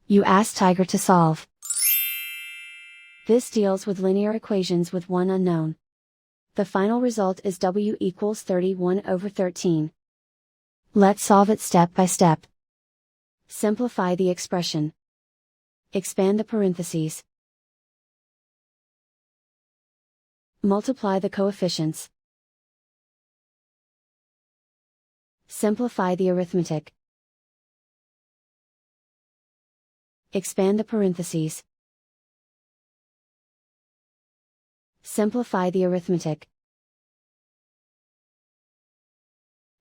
You ask Tiger to solve. This deals with linear equations with one unknown. The final result is w equals 31/13. Let's solve it step by step. Simplify the expression. Expand the parentheses. Multiply the coefficients. Simplify the arithmetic. Expand the parentheses. Simplify the arithmetic.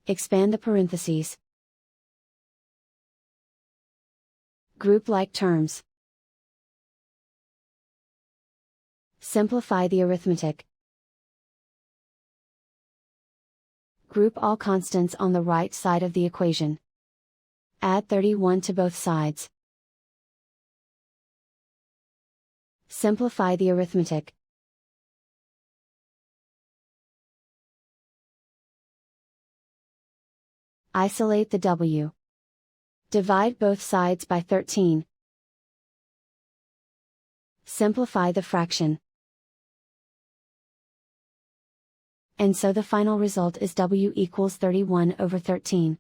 Expand the parentheses. Group like terms. Simplify the arithmetic. Group all constants on the right side of the equation. Add 31 to both sides. Simplify the arithmetic. Isolate the w. Divide both sides by 13. Simplify the fraction. And so the final result is w equals 31/13.